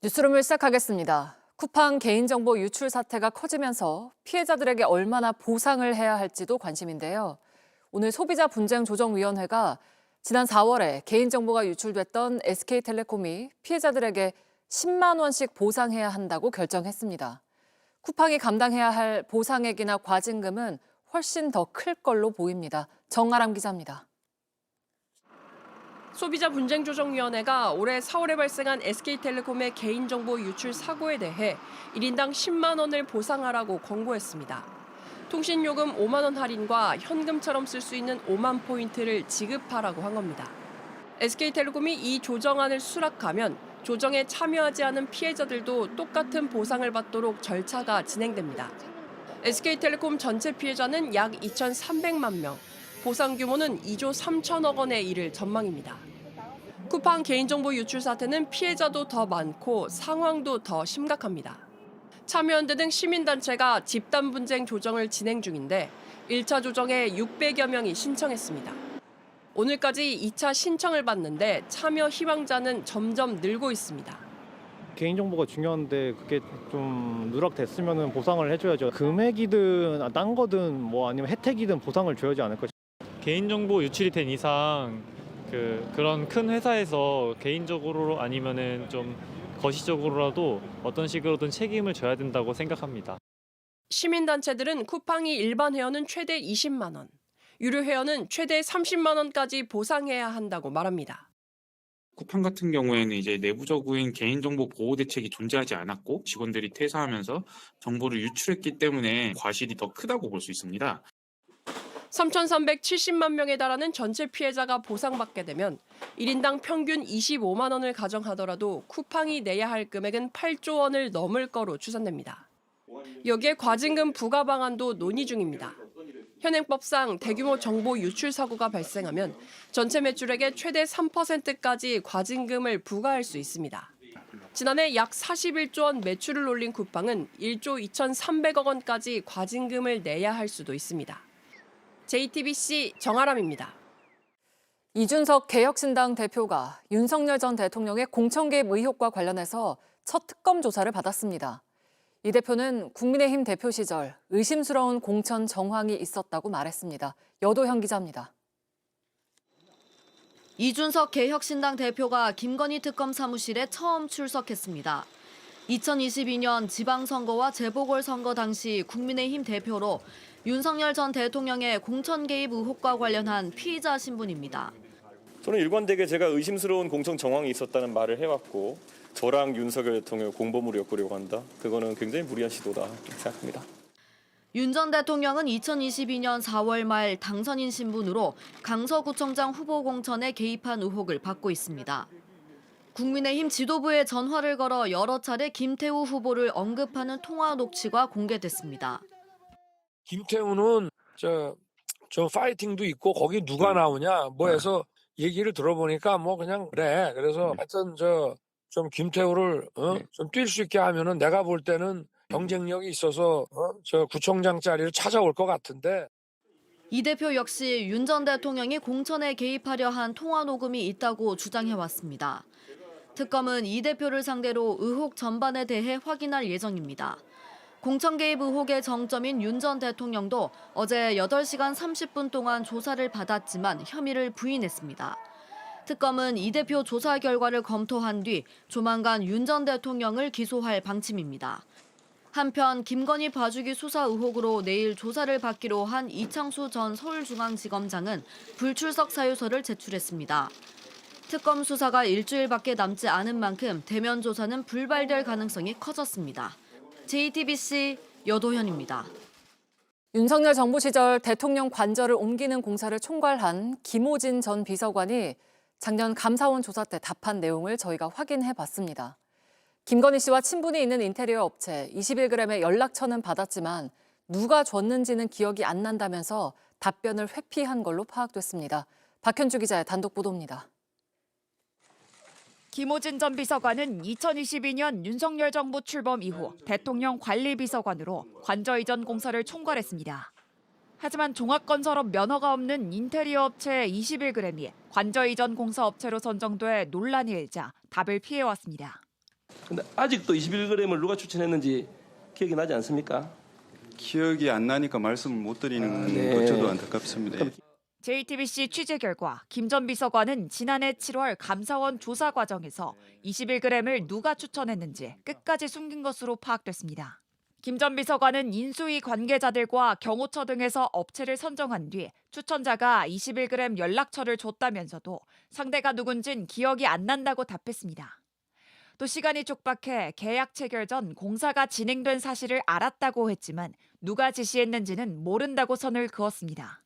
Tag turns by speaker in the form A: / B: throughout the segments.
A: 뉴스룸을 시작하겠습니다. 쿠팡 개인정보 유출 사태가 커지면서 피해자들에게 얼마나 보상을 해야 할지도 관심인데요. 오늘 소비자분쟁조정위원회가 지난 4월에 개인정보가 유출됐던 SK텔레콤이 피해자들에게 10만 원씩 보상해야 한다고 결정했습니다. 쿠팡이 감당해야 할 보상액이나 과징금은 훨씬 더 클 걸로 보입니다. 정아람 기자입니다.
B: 소비자분쟁조정위원회가 올해 4월에 발생한 SK텔레콤의 개인정보 유출 사고에 대해 1인당 10만 원을 보상하라고 권고했습니다. 통신요금 5만 원 할인과 현금처럼 쓸 수 있는 5만 포인트를 지급하라고 한 겁니다. SK텔레콤이 이 조정안을 수락하면 조정에 참여하지 않은 피해자들도 똑같은 보상을 받도록 절차가 진행됩니다. SK텔레콤 전체 피해자는 약 2,300만 명. 보상 규모는 2조 3천억 원에 이를 전망입니다. 쿠팡 개인정보 유출 사태는 피해자도 더 많고 상황도 더 심각합니다. 참여연대 등 시민단체가 집단 분쟁 조정을 진행 중인데 1차 조정에 600여 명이 신청했습니다. 오늘까지 2차 신청을 받는데 참여 희망자는 점점 늘고 있습니다.
C: 개인정보가 중요한데 그게 좀 누락됐으면 보상을 해줘야죠. 금액이든 딴 거든 뭐 아니면 혜택이든 보상을 줘야지 않을까.
D: 개인정보 유출이 된 이상 그런 큰 회사에서 개인적으로 아니면은 좀 거시적으로라도 어떤 식으로든 책임을 져야 된다고 생각합니다.
B: 시민단체들은 쿠팡이 일반 회원은 최대 20만 원, 유료 회원은 최대 30만 원까지 보상해야 한다고 말합니다.
E: 쿠팡 같은 경우에는 이제 내부적인 개인정보 보호 대책이 존재하지 않았고 직원들이 퇴사하면서 정보를 유출했기 때문에 과실이 더 크다고 볼 수 있습니다.
B: 3,370만 명에 달하는 전체 피해자가 보상받게 되면 1인당 평균 25만 원을 가정하더라도 쿠팡이 내야 할 금액은 8조 원을 넘을 거로 추산됩니다. 여기에 과징금 부과 방안도 논의 중입니다. 현행법상 대규모 정보 유출 사고가 발생하면 전체 매출액의 최대 3%까지 과징금을 부과할 수 있습니다. 지난해 약 41조 원 매출을 올린 쿠팡은 1조 2,300억 원까지 과징금을 내야 할 수도 있습니다. JTBC 정아람입니다.
A: 이준석 개혁신당 대표가 윤석열 전 대통령의 공천 개입 의혹과 관련해서 첫 특검 조사를 받았습니다. 이 대표는 국민의힘 대표 시절 의심스러운 공천 정황이 있었다고 말했습니다. 여도현 기자입니다.
F: 이준석 개혁신당 대표가 김건희 특검 사무실에 처음 출석했습니다. 2022년 지방선거와 재보궐선거 당시 국민의힘 대표로 윤석열 전 대통령의 공천 개입 의혹과 관련한 피의자 신분입니다.
G: 저는 일관되게 제가 의심스러운 공천 정황이 있었다는 말을 해왔고 저랑 윤석열 대통령 공범으로 엮으려고 한다. 그거는 굉장히 무리한 시도다 생각합니다.
F: 윤 전 대통령은 2022년 4월 말 당선인 신분으로 강서구청장 후보 공천에 개입한 의혹을 받고 있습니다. 국민의힘 지도부에 전화를 걸어 여러 차례 김태우 후보를 언급하는 통화 녹취가 공개됐습니다.
H: 김태우는 저 파이팅도 있고 거기 누가 나오냐 뭐 해서 얘기를 들어보니까 뭐 그냥 그래. 그래서 하여튼 좀 김태우를 좀 뛸 수 있게 하면은 내가 볼 때는 경쟁력이 있어서 저 구청장 자리를 찾아올 것 같은데.
F: 이 대표 역시 윤 전 대통령이 공천에 개입하려 한 통화 녹음이 있다고 주장해왔습니다. 특검은 이 대표를 상대로 의혹 전반에 대해 확인할 예정입니다. 공천 개입 의혹의 정점인 윤 전 대통령도 어제 8시간 30분 동안 조사를 받았지만 혐의를 부인했습니다. 특검은 이 대표 조사 결과를 검토한 뒤 조만간 윤 전 대통령을 기소할 방침입니다. 한편 김건희 봐주기 수사 의혹으로 내일 조사를 받기로 한 이창수 전 서울중앙지검장은 불출석 사유서를 제출했습니다. 특검 수사가 일주일밖에 남지 않은 만큼 대면 조사는 불발될 가능성이 커졌습니다. JTBC 여도현입니다.
A: 윤석열 정부 시절 대통령 관저를 옮기는 공사를 총괄한 김호진 전 비서관이 작년 감사원 조사 때 답한 내용을 저희가 확인해 봤습니다. 김건희 씨와 친분이 있는 인테리어 업체 21g의 연락처는 받았지만 누가 줬는지는 기억이 안 난다면서 답변을 회피한 걸로 파악됐습니다. 박현주 기자의 단독 보도입니다.
I: 김호진 전 비서관은 2022년 윤석열 정부 출범 이후 대통령 관리비서관으로 관저 이전 공사를 총괄했습니다. 하지만 종합건설업 면허가 없는 인테리어 업체 21g이 관저 이전 공사 업체로 선정돼 논란이 일자 답을 피해왔습니다.
J: 근데 아직도 21g을 누가 추천했는지 기억이 나지 않습니까?
K: 기억이 안 나니까 말씀을 못 드리는
J: 네.
K: 것 저도 안타깝습니다.
I: JTBC 취재 결과 김 전 비서관은 지난해 7월 감사원 조사 과정에서 21g을 누가 추천했는지 끝까지 숨긴 것으로 파악됐습니다. 김 전 비서관은 인수위 관계자들과 경호처 등에서 업체를 선정한 뒤 추천자가 21g 연락처를 줬다면서도 상대가 누군진 기억이 안 난다고 답했습니다. 또 시간이 촉박해 계약 체결 전 공사가 진행된 사실을 알았다고 했지만 누가 지시했는지는 모른다고 선을 그었습니다.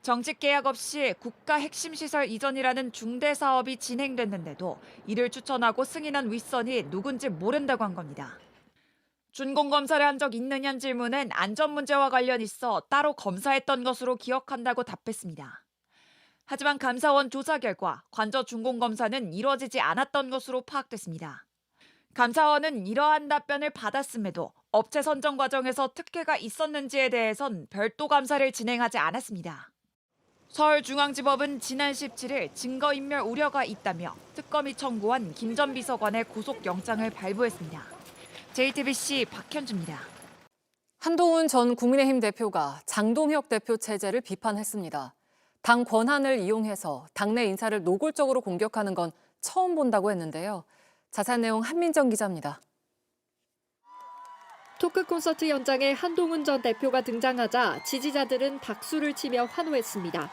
I: 정식 계약 없이 국가 핵심 시설 이전이라는 중대 사업이 진행됐는데도 이를 추천하고 승인한 윗선이 누군지 모른다고 한 겁니다. 준공 검사를 한 적 있느냐는 질문엔 안전 문제와 관련 있어 따로 검사했던 것으로 기억한다고 답했습니다. 하지만 감사원 조사 결과 관저 준공 검사는 이뤄지지 않았던 것으로 파악됐습니다. 감사원은 이러한 답변을 받았음에도 업체 선정 과정에서 특혜가 있었는지에 대해선 별도 감사를 진행하지 않았습니다. 서울중앙지법은 지난 17일 증거인멸 우려가 있다며 특검이 청구한 김 전 비서관의 구속영장을 발부했습니다. JTBC 박현주입니다.
A: 한동훈 전 국민의힘 대표가 장동혁 대표 체제를 비판했습니다. 당 권한을 이용해서 당내 인사를 노골적으로 공격하는 건 처음 본다고 했는데요. 자세한 내용 한민정 기자입니다.
L: 토크 콘서트 현장에 한동훈 전 대표가 등장하자 지지자들은 박수를 치며 환호했습니다.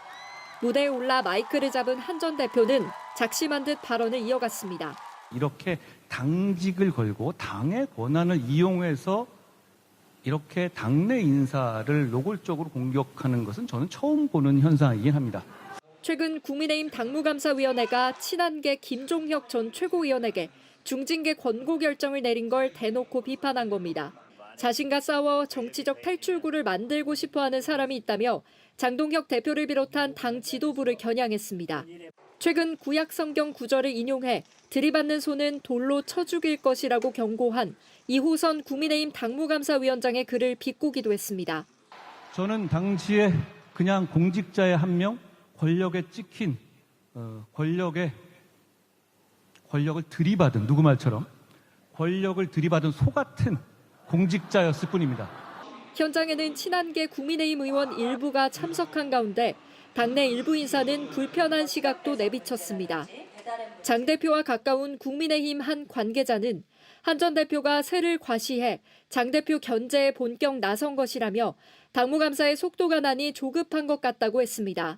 L: 무대에 올라 마이크를 잡은 한 전 대표는 작심한 듯 발언을 이어갔습니다.
M: 이렇게 당직을 걸고 당의 권한을 이용해서 이렇게 당내 인사를 노골적으로 공격하는 것은 저는 처음 보는 현상이긴 합니다.
L: 최근 국민의힘 당무감사위원회가 친한계 김종혁 전 최고위원에게 중징계 권고 결정을 내린 걸 대놓고 비판한 겁니다. 자신과 싸워 정치적 탈출구를 만들고 싶어하는 사람이 있다며 장동혁 대표를 비롯한 당 지도부를 겨냥했습니다. 최근 구약 성경 구절을 인용해 들이받는 손은 돌로 쳐 죽일 것이라고 경고한 이호선 국민의힘 당무감사위원장의 글을 비꼬기도 했습니다.
M: 저는 당시에 그냥 공직자의 한 명, 권력에 찍힌 권력을 들이받은 누구 말처럼 권력을 들이받은 소 같은 공직자였을 뿐입니다.
L: 현장에는 친한계 국민의힘 의원 일부가 참석한 가운데 당내 일부 인사는 불편한 시각도 내비쳤습니다. 장 대표와 가까운 국민의힘 한 관계자는 한 전 대표가 세를 과시해 장 대표 견제에 본격 나선 것이라며 당무감사의 속도가 나니 조급한 것 같다고 했습니다.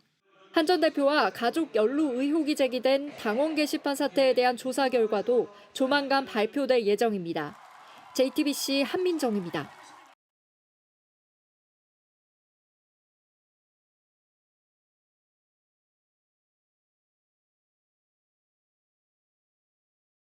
L: 한 전 대표와 가족 연루 의혹이 제기된 당원 게시판 사태에 대한 조사 결과도 조만간 발표될 예정입니다. JTBC 한민정입니다.